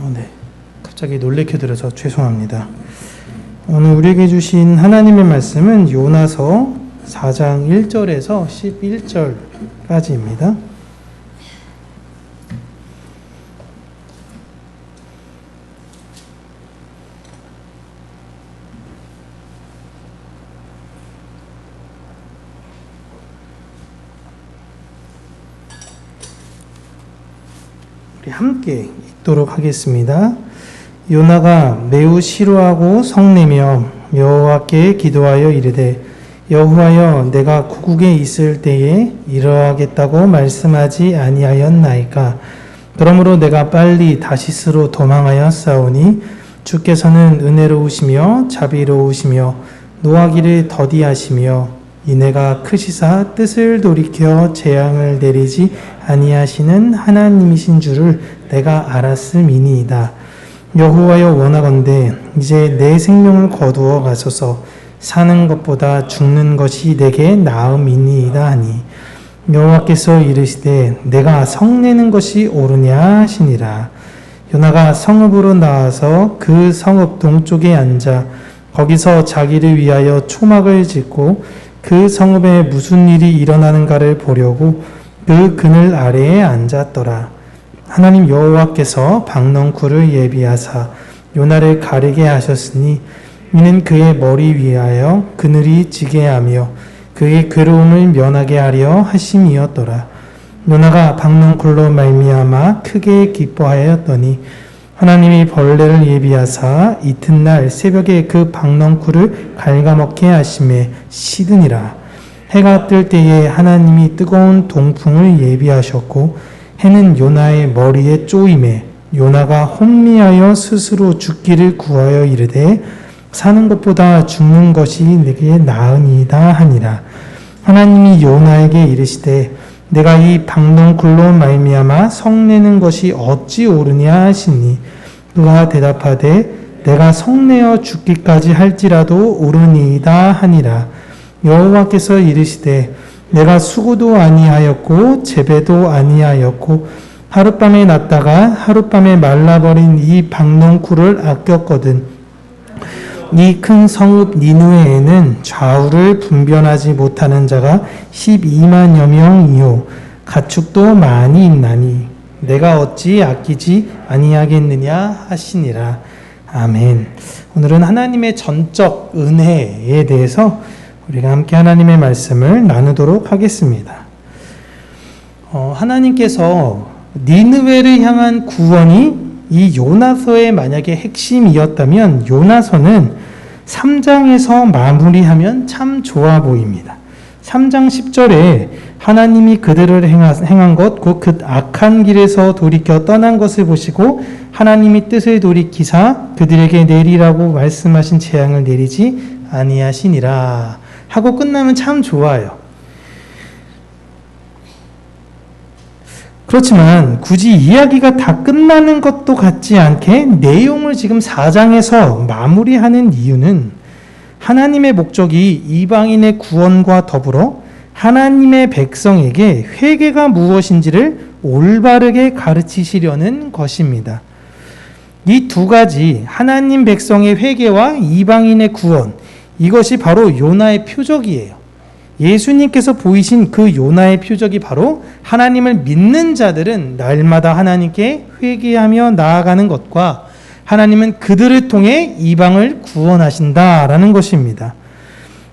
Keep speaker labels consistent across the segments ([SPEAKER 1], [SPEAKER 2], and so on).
[SPEAKER 1] 네. 갑자기 놀래켜드려서 죄송합니다. 오늘 우리에게 주신 하나님의 말씀은 요나서 4장 1절에서 11절까지입니다. 우리 함께 읽도록 하겠습니다. 요나가 매우 싫어하고 성내며 여호와께 기도하여 이르되 여호와여 내가 고국에 있을 때에 이러하겠다고 말씀하지 아니하였나이까. 그러므로 내가 빨리 다시스로 도망하여 싸우니 주께서는 은혜로우시며 자비로우시며 노하기를 더디하시며 이내가 크시사 뜻을 돌이켜 재앙을 내리지 아니하시는 하나님이신 줄을 내가 알았음이니이다. 여호와여 원하건대 이제 내 생명을 거두어 가소서. 사는 것보다 죽는 것이 내게 나음이니이다 하니 여호와께서 이르시되 내가 성내는 것이 옳으냐 하시니라. 요나가 성읍으로 나와서 그 성읍 동쪽에 앉아 거기서 자기를 위하여 초막을 짓고 그 성읍에 무슨 일이 일어나는가를 보려고 그 그늘 아래에 앉았더라. 하나님 여호와께서 박넝쿨을 예비하사 요나를 가리게 하셨으니 이는 그의 머리 위하여 그늘이 지게 하며 그의 괴로움을 면하게 하려 하심이었더라. 요나가 박넝쿨로 말미암아 크게 기뻐하였더니 하나님이 벌레를 예비하사 이튿날 새벽에 그 박넝쿨을 갉아먹게 하심에 시드니라. 해가 뜰 때에 하나님이 뜨거운 동풍을 예비하셨고 해는 요나의 머리에 쪼임에 요나가 혼미하여 스스로 죽기를 구하여 이르되 사는 것보다 죽는 것이 내게 나으니이다 하니라. 하나님이 요나에게 이르시되 내가 이 박넝쿨로 말미암아 성내는 것이 어찌 옳으냐 하시니 그가 대답하되 내가 성내어 죽기까지 할지라도 옳으니이다 하니라. 여호와께서 이르시되 내가 수고도 아니하였고 재배도 아니하였고 하룻밤에 났다가 하룻밤에 말라버린 이 박넝쿨을 아꼈거든. 이 큰 성읍 니느웨에는 좌우를 분별하지 못하는 자가 12만여 명이요 가축도 많이 있나니 내가 어찌 아끼지 아니하겠느냐 하시니라. 아멘. 오늘은 하나님의 전적 은혜에 대해서 우리가 함께 하나님의 말씀을 나누도록 하겠습니다. 하나님께서 니느웨를 향한 구원이 이 요나서의 만약에 핵심이었다면 요나서는 3장에서 마무리하면 참 좋아 보입니다. 3장 10절에 하나님이 그들을 행한 것 곧 그 악한 길에서 돌이켜 떠난 것을 보시고 하나님이 뜻을 돌이키사 그들에게 내리라고 말씀하신 재앙을 내리지 아니하시니라 하고 끝나면 참 좋아요. 그렇지만 굳이 이야기가 다 끝나는 것도 같지 않게 내용을 지금 4장에서 마무리하는 이유는 하나님의 목적이 이방인의 구원과 더불어 하나님의 백성에게 회개가 무엇인지를 올바르게 가르치시려는 것입니다. 이 두 가지 하나님 백성의 회개와 이방인의 구원, 이것이 바로 요나의 표적이에요. 예수님께서 보이신 그 요나의 표적이 바로 하나님을 믿는 자들은 날마다 하나님께 회개하며 나아가는 것과 하나님은 그들을 통해 이방을 구원하신다라는 것입니다.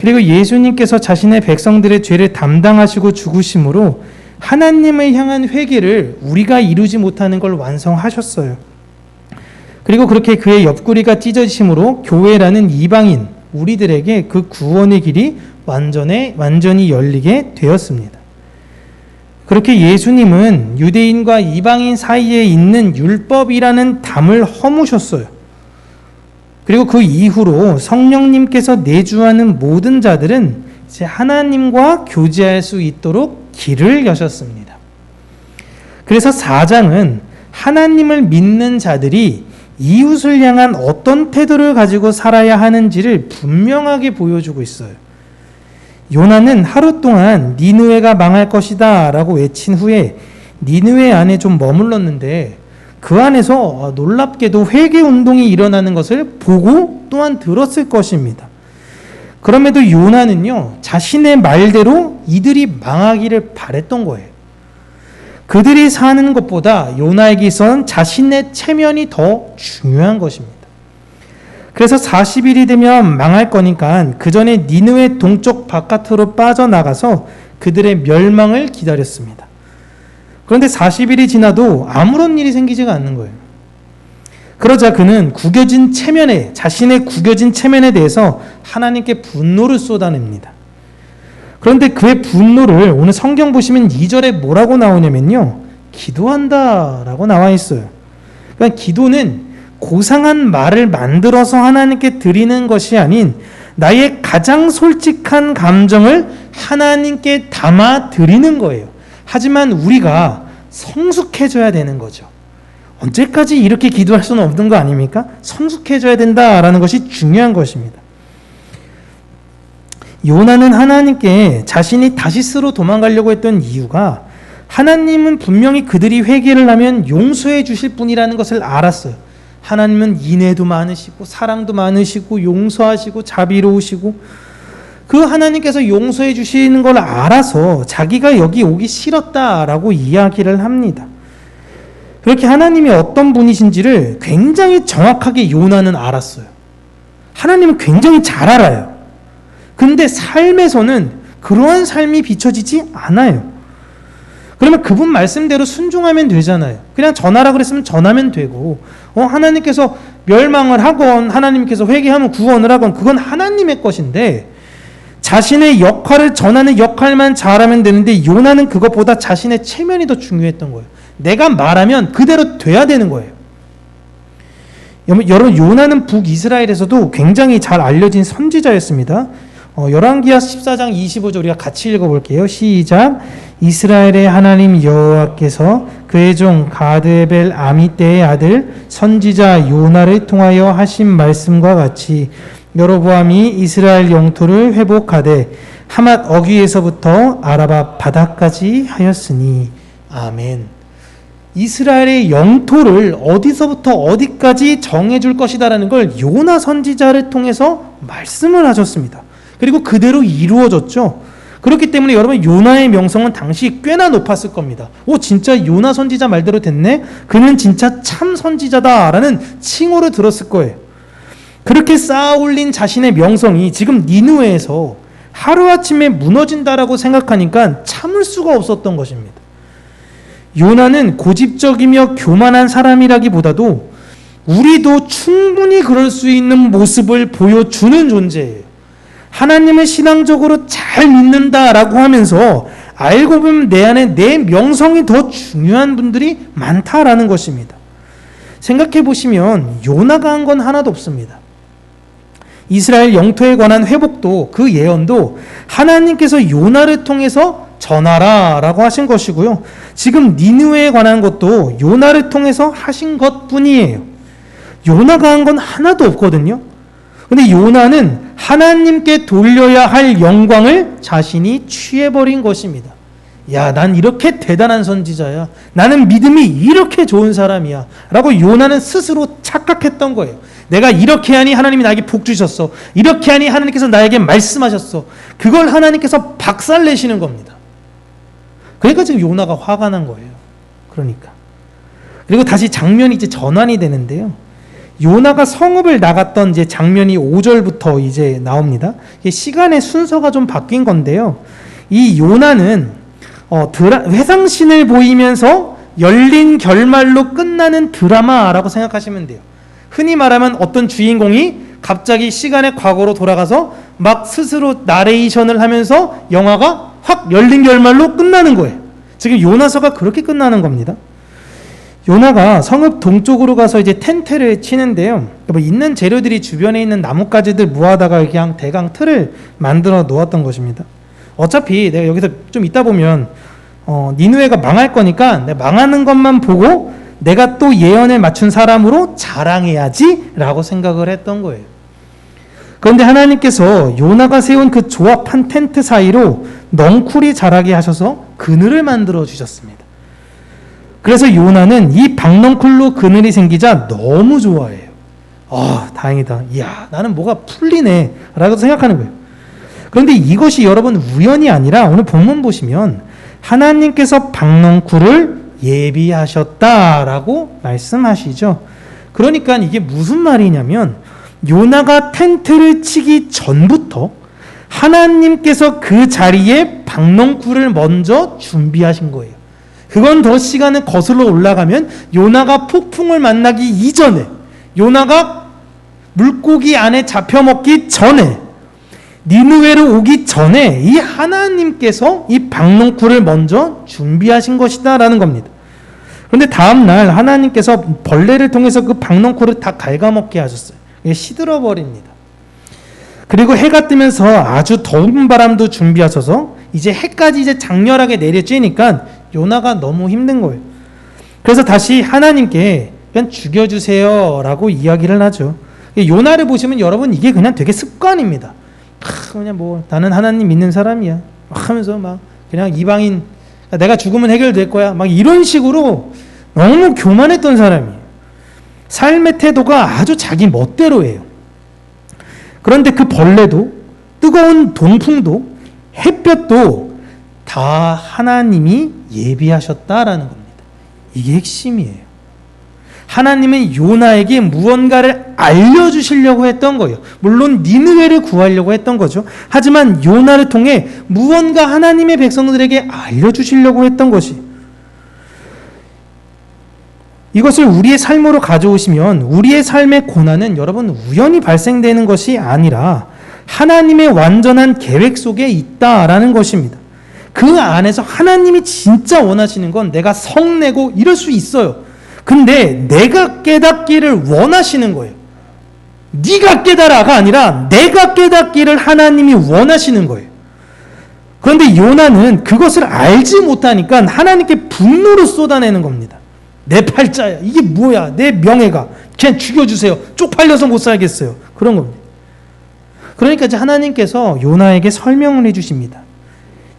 [SPEAKER 1] 그리고 예수님께서 자신의 백성들의 죄를 담당하시고 죽으심으로 하나님을 향한 회개를 우리가 이루지 못하는 걸 완성하셨어요. 그리고 그렇게 그의 옆구리가 찢어지심으로 교회라는 이방인, 우리들에게 그 구원의 길이 완전히 열리게 되었습니다. 그렇게 예수님은 유대인과 이방인 사이에 있는 율법이라는 담을 허무셨어요. 그리고 그 이후로 성령님께서 내주하는 모든 자들은 이제 하나님과 교제할 수 있도록 길을 여셨습니다. 그래서 4장은 하나님을 믿는 자들이 이웃을 향한 어떤 태도를 가지고 살아야 하는지를 분명하게 보여주고 있어요. 요나는 하루 동안 니느웨가 망할 것이다 라고 외친 후에 니느웨 안에 좀 머물렀는데 그 안에서 놀랍게도 회개 운동이 일어나는 것을 보고 또한 들었을 것입니다. 그럼에도 요나는요, 자신의 말대로 이들이 망하기를 바랬던 거예요. 그들이 사는 것보다 요나에게 있어서는 자신의 체면이 더 중요한 것입니다. 그래서 40일이 되면 망할 거니까 그 전에 니느웨 동쪽 바깥으로 빠져나가서 그들의 멸망을 기다렸습니다. 그런데 40일이 지나도 아무런 일이 생기지가 않는 거예요. 그러자 그는 자신의 구겨진 체면에 대해서 하나님께 분노를 쏟아냅니다. 그런데 그의 분노를 오늘 성경 보시면 2절에 뭐라고 나오냐면요, 기도한다 라고 나와 있어요. 그러니까 기도는 고상한 말을 만들어서 하나님께 드리는 것이 아닌 나의 가장 솔직한 감정을 하나님께 담아 드리는 거예요. 하지만 우리가 성숙해져야 되는 거죠. 언제까지 이렇게 기도할 수는 없는 거 아닙니까? 성숙해져야 된다라는 것이 중요한 것입니다. 요나는 하나님께 자신이 다시스로 도망가려고 했던 이유가, 하나님은 분명히 그들이 회개를 하면 용서해 주실 분이라는 것을 알았어요. 하나님은 인애도 많으시고 사랑도 많으시고 용서하시고 자비로우시고, 그 하나님께서 용서해 주시는 걸 알아서 자기가 여기 오기 싫었다라고 이야기를 합니다. 그렇게 하나님이 어떤 분이신지를 굉장히 정확하게 요나는 알았어요. 하나님은 굉장히 잘 알아요. 근데 삶에서는 그러한 삶이 비춰지지 않아요. 그러면 그분 말씀대로 순종하면 되잖아요. 그냥 전하라 그랬으면 전하면 되고, 하나님께서 멸망을 하건 하나님께서 회개하면 구원을 하건 그건 하나님의 것인데, 자신의 역할을 전하는 역할만 잘하면 되는데 요나는 그것보다 자신의 체면이 더 중요했던 거예요. 내가 말하면 그대로 돼야 되는 거예요. 여러분, 요나는 북이스라엘에서도 굉장히 잘 알려진 선지자였습니다. 열왕기하 14장 25절 우리가 같이 읽어볼게요. 시작. 이스라엘의 하나님 여호와께서 그의 종 가드에벨 아미떼의 아들 선지자 요나를 통하여 하신 말씀과 같이 여로보암이 이스라엘 영토를 회복하되 하맛 어귀에서부터 아라바 바다까지 하였으니. 아멘. 이스라엘의 영토를 어디서부터 어디까지 정해줄 것이다라는 걸 요나 선지자를 통해서 말씀을 하셨습니다. 그리고 그대로 이루어졌죠. 그렇기 때문에 여러분, 요나의 명성은 당시 꽤나 높았을 겁니다. 진짜 요나 선지자 말대로 됐네? 그는 진짜 참 선지자다라는 칭호를 들었을 거예요. 그렇게 쌓아 올린 자신의 명성이 지금 니느웨에서 하루아침에 무너진다라고 생각하니까 참을 수가 없었던 것입니다. 요나는 고집적이며 교만한 사람이라기보다도 우리도 충분히 그럴 수 있는 모습을 보여주는 존재예요. 하나님을 신앙적으로 잘 믿는다라고 하면서 알고 보면 내 안에 내 명성이 더 중요한 분들이 많다라는 것입니다. 생각해 보시면 요나가 한 건 하나도 없습니다. 이스라엘 영토에 관한 회복도, 그 예언도 하나님께서 요나를 통해서 전하라라고 하신 것이고요. 지금 니느웨에 관한 것도 요나를 통해서 하신 것뿐이에요. 요나가 한 건 하나도 없거든요. 근데 요나는 하나님께 돌려야 할 영광을 자신이 취해버린 것입니다. 야, 난 이렇게 대단한 선지자야. 나는 믿음이 이렇게 좋은 사람이야. 라고 요나는 스스로 착각했던 거예요. 내가 이렇게 하니 하나님이 나에게 복 주셨어. 이렇게 하니 하나님께서 나에게 말씀하셨어. 그걸 하나님께서 박살내시는 겁니다. 그러니까 지금 요나가 화가 난 거예요. 그러니까. 그리고 다시 장면이 이제 전환이 되는데요. 요나가 성읍을 나갔던 이제 장면이 5절부터 이제 나옵니다. 시간의 순서가 좀 바뀐 건데요. 이 요나는 회상신을 보이면서 열린 결말로 끝나는 드라마라고 생각하시면 돼요. 흔히 말하면 어떤 주인공이 갑자기 시간의 과거로 돌아가서 막 스스로 나레이션을 하면서 영화가 확 열린 결말로 끝나는 거예요. 지금 요나서가 그렇게 끝나는 겁니다. 요나가 성읍 동쪽으로 가서 이제 텐트를 치는데요. 있는 재료들이 주변에 있는 나뭇가지들 모아다가 그냥 대강 틀을 만들어 놓았던 것입니다. 어차피 내가 여기서 좀 있다 보면 니느웨가 망할 거니까 내가 망하는 것만 보고 내가 또 예언에 맞춘 사람으로 자랑해야지 라고 생각을 했던 거예요. 그런데 하나님께서 요나가 세운 그 조합한 텐트 사이로 넝쿨이 자라게 하셔서 그늘을 만들어 주셨습니다. 그래서 요나는 이 박넝쿨로 그늘이 생기자 너무 좋아해요. 다행이다. 이야, 나는 뭐가 풀리네. 라고 생각하는 거예요. 그런데 이것이 여러분 우연이 아니라 오늘 본문 보시면 하나님께서 박넝쿨을 예비하셨다라고 말씀하시죠. 그러니까 이게 무슨 말이냐면 요나가 텐트를 치기 전부터 하나님께서 그 자리에 박넝쿨을 먼저 준비하신 거예요. 그건 더 시간을 거슬러 올라가면 요나가 폭풍을 만나기 이전에, 요나가 물고기 안에 잡혀먹기 전에, 니느웨로 오기 전에 이 하나님께서 이 박넝쿨을 먼저 준비하신 것이다라는 겁니다. 그런데 다음날 하나님께서 벌레를 통해서 그 박넝쿨을 다 갉아먹게 하셨어요. 시들어 버립니다. 그리고 해가 뜨면서 아주 더운 바람도 준비하셔서 이제 해까지 이제 장렬하게 내려쬐니까 요나가 너무 힘든 거예요. 그래서 다시 하나님께 그냥 죽여주세요 라고 이야기를 하죠. 요나를 보시면 여러분 이게 그냥 되게 습관입니다. 그냥 뭐 나는 하나님 믿는 사람이야 하면서 막 그냥 이방인, 내가 죽으면 해결될 거야 막 이런 식으로 너무 교만했던 사람이에요. 삶의 태도가 아주 자기 멋대로예요. 그런데 그 벌레도 뜨거운 동풍도 햇볕도 다 하나님이 예비하셨다라는 겁니다. 이게 핵심이에요. 하나님은 요나에게 무언가를 알려주시려고 했던 거예요. 물론 니느웨를 구하려고 했던 거죠. 하지만 요나를 통해 무언가 하나님의 백성들에게 알려주시려고 했던 것이, 이것을 우리의 삶으로 가져오시면 우리의 삶의 고난은 여러분 우연히 발생되는 것이 아니라 하나님의 완전한 계획 속에 있다라는 것입니다. 그 안에서 하나님이 진짜 원하시는 건 내가 성내고 이럴 수 있어요. 근데 내가 깨닫기를 원하시는 거예요. 네가 깨달아가 아니라 내가 깨닫기를 하나님이 원하시는 거예요. 그런데 요나는 그것을 알지 못하니까 하나님께 분노를 쏟아내는 겁니다. 내 팔자야. 이게 뭐야. 내 명예가. 그냥 죽여주세요. 쪽팔려서 못 살겠어요. 그런 겁니다. 그러니까 이제 하나님께서 요나에게 설명을 해주십니다.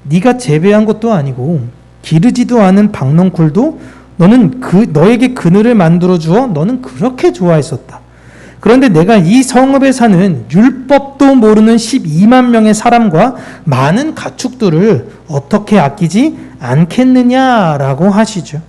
[SPEAKER 1] 네가 재배한 것도 아니고 기르지도 않은 박넝쿨도 너는 너에게 그늘을 만들어 주어 너는 그렇게 좋아했었다. 그런데 내가 이 성읍에 사는 율법도 모르는 12만 명의 사람과 많은 가축들을 어떻게 아끼지 않겠느냐라고 하시죠.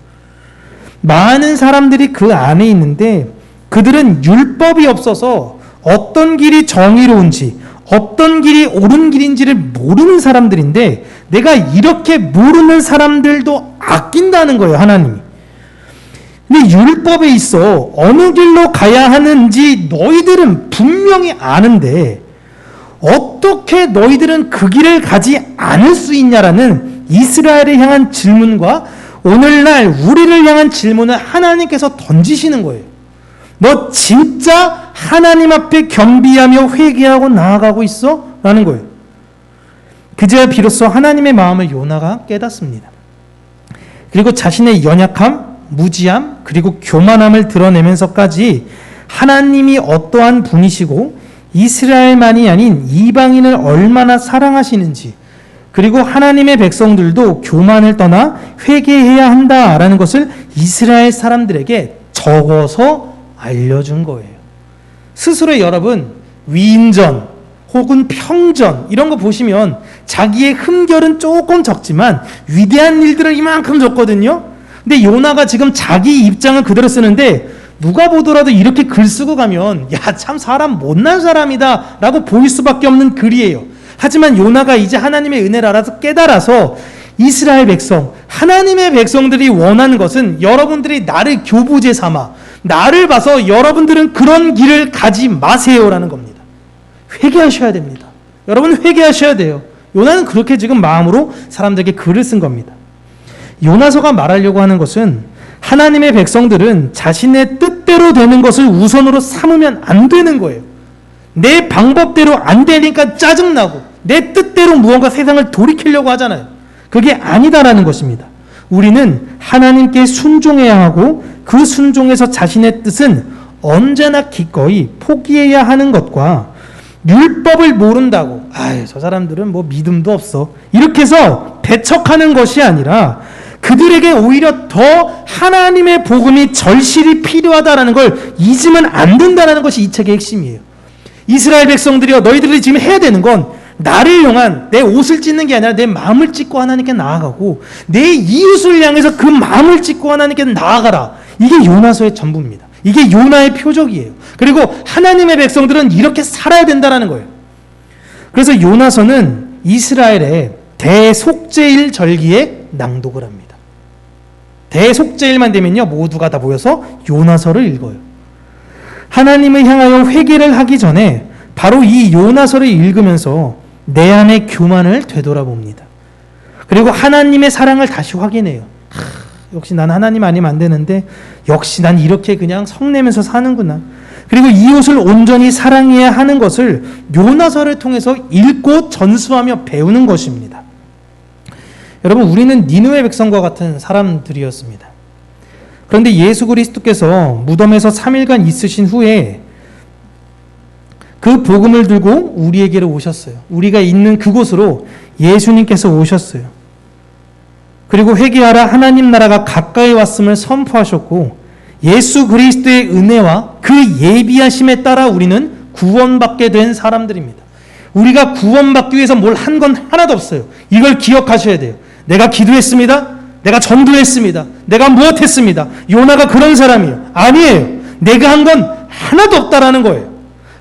[SPEAKER 1] 많은 사람들이 그 안에 있는데 그들은 율법이 없어서 어떤 길이 정의로운지 어떤 길이 옳은 길인지를 모르는 사람들인데 내가 이렇게 모르는 사람들도 아낀다는 거예요, 하나님이. 근데 율법에 있어 어느 길로 가야 하는지 너희들은 분명히 아는데 어떻게 너희들은 그 길을 가지 않을 수 있냐라는 이스라엘을 향한 질문과 오늘날 우리를 향한 질문을 하나님께서 던지시는 거예요. 너 진짜 하나님 앞에 겸비하며 회개하고 나아가고 있어? 라는 거예요. 그제야 비로소 하나님의 마음을 요나가 깨닫습니다. 그리고 자신의 연약함, 무지함, 그리고 교만함을 드러내면서까지 하나님이 어떠한 분이시고 이스라엘만이 아닌 이방인을 얼마나 사랑하시는지, 그리고 하나님의 백성들도 교만을 떠나 회개해야 한다라는 것을 이스라엘 사람들에게 적어서 알려준 거예요. 스스로 여러분 위인전 혹은 평전 이런 거 보시면 자기의 흠결은 조금 적지만 위대한 일들을 이만큼 적거든요. 근데 요나가 지금 자기 입장을 그대로 쓰는데 누가 보더라도 이렇게 글 쓰고 가면 야, 참 사람 못난 사람이다 라고 보일 수밖에 없는 글이에요. 하지만 요나가 이제 하나님의 은혜를 알아서 깨달아서 이스라엘 백성, 하나님의 백성들이 원하는 것은 여러분들이 나를 교부제 삼아 나를 봐서 여러분들은 그런 길을 가지 마세요라는 겁니다. 회개하셔야 됩니다. 여러분 회개하셔야 돼요. 요나는 그렇게 지금 마음으로 사람들에게 글을 쓴 겁니다. 요나서가 말하려고 하는 것은 하나님의 백성들은 자신의 뜻대로 되는 것을 우선으로 삼으면 안 되는 거예요. 내 방법대로 안 되니까 짜증나고 내 뜻대로 무언가 세상을 돌이키려고 하잖아요. 그게 아니다라는 것입니다. 우리는 하나님께 순종해야 하고 그 순종에서 자신의 뜻은 언제나 기꺼이 포기해야 하는 것과 율법을 모른다고 저 사람들은 뭐 믿음도 없어 이렇게 해서 배척하는 것이 아니라 그들에게 오히려 더 하나님의 복음이 절실히 필요하다라는 걸 잊으면 안 된다는 것이 이 책의 핵심이에요. 이스라엘 백성들이여, 너희들이 지금 해야 되는 건 나를 향한 내 옷을 찢는 게 아니라 내 마음을 찢고 하나님께 나아가고, 내 이웃을 향해서 그 마음을 찢고 하나님께 나아가라. 이게 요나서의 전부입니다. 이게 요나의 표적이에요. 그리고 하나님의 백성들은 이렇게 살아야 된다는 거예요. 그래서 요나서는 이스라엘의 대속죄일 절기에 낭독을 합니다. 대속죄일만 되면요, 모두가 다 모여서 요나서를 읽어요. 하나님을 향하여 회개를 하기 전에 바로 이 요나서를 읽으면서 내 안의 교만을 되돌아봅니다. 그리고 하나님의 사랑을 다시 확인해요. 역시 난 하나님 아니면 안 되는데, 역시 난 이렇게 그냥 성내면서 사는구나. 그리고 이웃을 온전히 사랑해야 하는 것을 요나서를 통해서 읽고 전수하며 배우는 것입니다. 여러분, 우리는 니느웨 백성과 같은 사람들이었습니다. 그런데 예수 그리스도께서 무덤에서 3일간 있으신 후에 그 복음을 들고 우리에게로 오셨어요. 우리가 있는 그곳으로 예수님께서 오셨어요. 그리고 회개하라, 하나님 나라가 가까이 왔음을 선포하셨고, 예수 그리스도의 은혜와 그 예비하심에 따라 우리는 구원받게 된 사람들입니다. 우리가 구원받기 위해서 뭘 한 건 하나도 없어요. 이걸 기억하셔야 돼요. 내가 기도했습니다. 내가 전도했습니다. 내가 무엇했습니다. 요나가 그런 사람이에요. 아니에요. 내가 한 건 하나도 없다라는 거예요.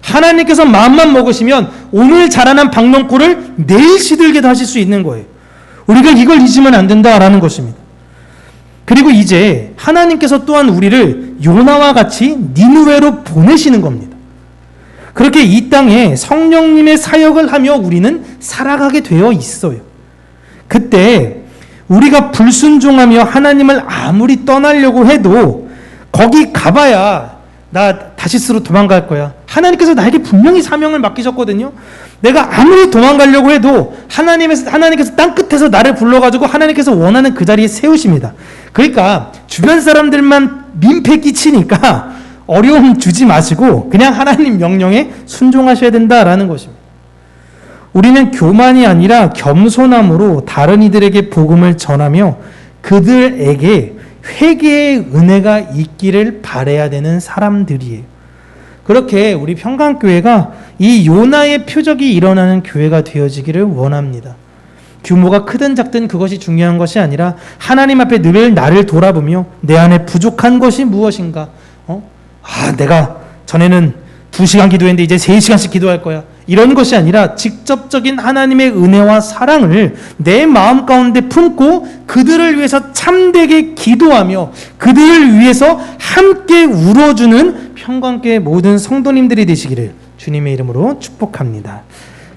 [SPEAKER 1] 하나님께서 마음만 먹으시면 오늘 자라난 박농골을 내일 시들게 하실 수 있는 거예요. 우리가 이걸 잊으면 안 된다라는 것입니다. 그리고 이제 하나님께서 또한 우리를 요나와 같이 니느웨로 보내시는 겁니다. 그렇게 이 땅에 성령님의 사역을 하며 우리는 살아가게 되어 있어요. 그때 우리가 불순종하며 하나님을 아무리 떠나려고 해도 거기 가봐야 나 다시스로 도망갈 거야. 하나님께서 나에게 분명히 사명을 맡기셨거든요. 내가 아무리 도망가려고 해도 하나님께서 땅끝에서 나를 불러가지고 하나님께서 원하는 그 자리에 세우십니다. 그러니까 주변 사람들만 민폐 끼치니까 어려움 주지 마시고 그냥 하나님 명령에 순종하셔야 된다라는 것입니다. 우리는 교만이 아니라 겸손함으로 다른 이들에게 복음을 전하며 그들에게 회개의 은혜가 있기를 바라야 되는 사람들이에요. 그렇게 우리 평강교회가 이 요나의 표적이 일어나는 교회가 되어지기를 원합니다. 규모가 크든 작든 그것이 중요한 것이 아니라 하나님 앞에 늘 나를 돌아보며 내 안에 부족한 것이 무엇인가? 내가 전에는 2시간 기도했는데 이제 3시간씩 기도할 거야. 이런 것이 아니라 직접적인 하나님의 은혜와 사랑을 내 마음 가운데 품고 그들을 위해서 참되게 기도하며 그들을 위해서 함께 울어주는 평강교회 모든 성도님들이 되시기를 주님의 이름으로 축복합니다.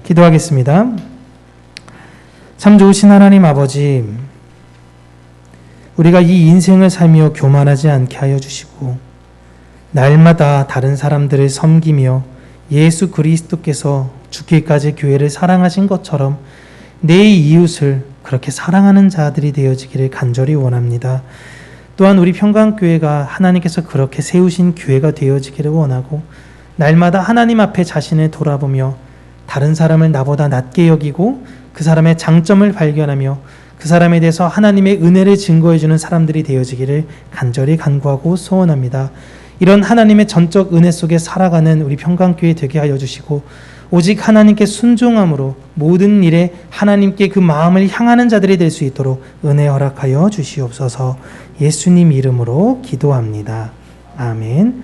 [SPEAKER 1] 기도하겠습니다. 참 좋으신 하나님 아버지, 우리가 이 인생을 살며 교만하지 않게 하여 주시고 날마다 다른 사람들을 섬기며 예수 그리스도께서 죽기까지 교회를 사랑하신 것처럼 내 이웃을 그렇게 사랑하는 자들이 되어지기를 간절히 원합니다. 또한 우리 평강교회가 하나님께서 그렇게 세우신 교회가 되어지기를 원하고 날마다 하나님 앞에 자신을 돌아보며 다른 사람을 나보다 낮게 여기고 그 사람의 장점을 발견하며 그 사람에 대해서 하나님의 은혜를 증거해주는 사람들이 되어지기를 간절히 간구하고 소원합니다. 이런 하나님의 전적 은혜 속에 살아가는 우리 평강교회 되게 하여 주시고 오직 하나님께 순종함으로 모든 일에 하나님께 그 마음을 향하는 자들이 될 수 있도록 은혜 허락하여 주시옵소서. 예수님 이름으로 기도합니다. 아멘.